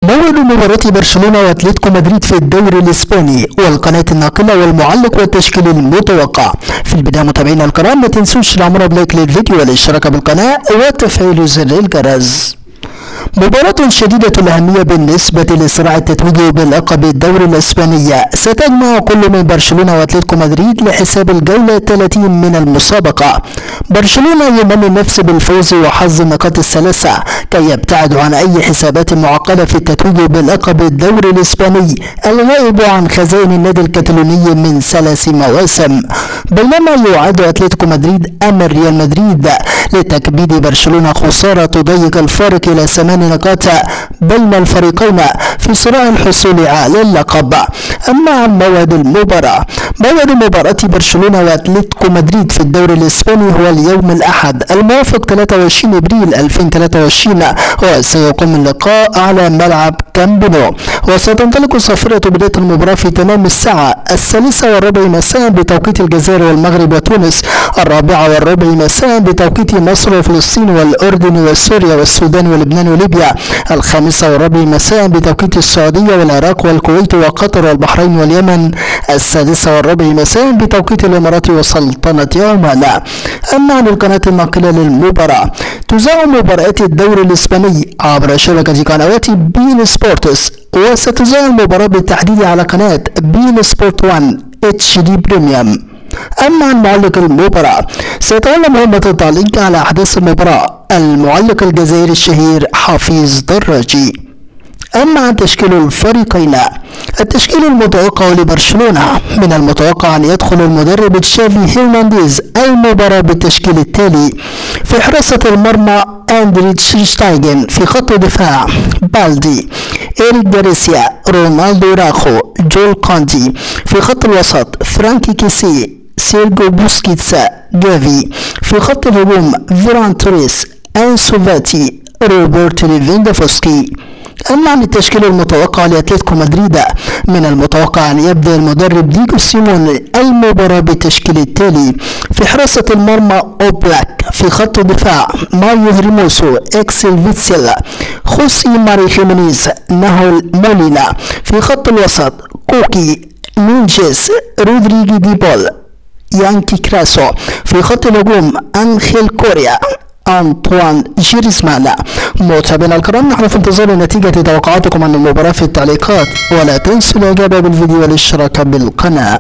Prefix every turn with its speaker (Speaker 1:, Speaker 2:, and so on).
Speaker 1: موعد مباراة برشلونة واتلتيكو مدريد في الدوري الاسباني والقناة الناقلة والمعلق والتشكيل المتوقع. في البداية متابعينا الكرام ما تنسوش العمر بلايك للفيديو والاشتراك بالقناة وتفعيل زر الجرس. مباراة شديدة الأهمية بالنسبة لصراع التتويج بلقب الدوري الإسباني ستجمع كل من برشلونة واتلتيكو مدريد لحساب الجولة 30 من المسابقة. برشلونة يمني النفس بالفوز وحظ النقاط الثلاثة كي يبتعد عن أي حسابات معقدة في التتويج بلقب الدوري الإسباني الغائب عن خزائن النادي الكتالوني من 3 مواسم، بينما يعد اتلتيكو مدريد أمام ريال مدريد لتكبيد برشلونة خسارة تضيق الفارق إلى 8 نقاط بين الفريقين في صراع الحصول على اللقب. أما عن موعد المباراة، موعد مباراة برشلونة واتلتيكو مدريد في الدوري الإسباني هو اليوم الأحد الموافق 23 أبريل 2023، وسيقوم اللقاء على ملعب كامب نو، وستنطلق صافرة بداية المباراة في تمام الساعة 1:15 مساء بتوقيت الجزائر والمغرب وتونس، 4:15 مساء بتوقيت مصر وفلسطين والأردن وسوريا والسودان ولبنان وليبيا، 5:15 مساء بتوقيت السعودية والعراق والكويت وقطر والبحرين واليمن، 6:15 مساء بتوقيت الإمارات وسلطنة عمان. أما عن القناة الناقلة للمباراة، تذاع مباريات الدوري الإسباني عبر شبكة قنوات بين سبورتس، وستذاع المباراة بالتحديد على قناة بين سبورت 1 HD بريميوم. أما عن معلق المباراة، سيتولى مهمة التعليق على أحداث المباراة المعلق الجزائري الشهير حفيظ دراجي. أما عن تشكيل الفريقين، التشكيل المتوقع لبرشلونة: من المتوقع أن يدخل المدرب تشافي هيرنانديز المباراة بالتشكيل التالي: في حراسة المرمى أندري تشيرشتايجن، في خط الدفاع بالدي، إيريك جارسيا، رونالدو راخو، جول كوندي، في خط الوسط فرانكي كيسي، سيرجو بوسكيتس، جافي، في خط الهجوم فيران توريس، أنسو فاتي، روبرت ليفاندوفسكي. أما عن التشكيل المتوقع لأتلتيكو مدريد، من المتوقع أن يبدأ المدرب دييغو سيمون المباراة بالتشكيل التالي: في حراسة المرمى أوبلاك، في خط الدفاع ماريو هيرموسو، إكسل فيتسيل، خوسي ماري خيمينيز، ناهول مولينا، في خط الوسط كوكي، نونجيز، رودريجي دي بول، يانكي كراسو، في خط الهجوم أنخيل كوريا، أنطوان جيريزمان. متابعينا الكرام، نحن في انتظار نتيجة توقعاتكم عن المباراة في التعليقات، ولا تنسوا الإعجاب بالفيديو والاشتراك بالقناة.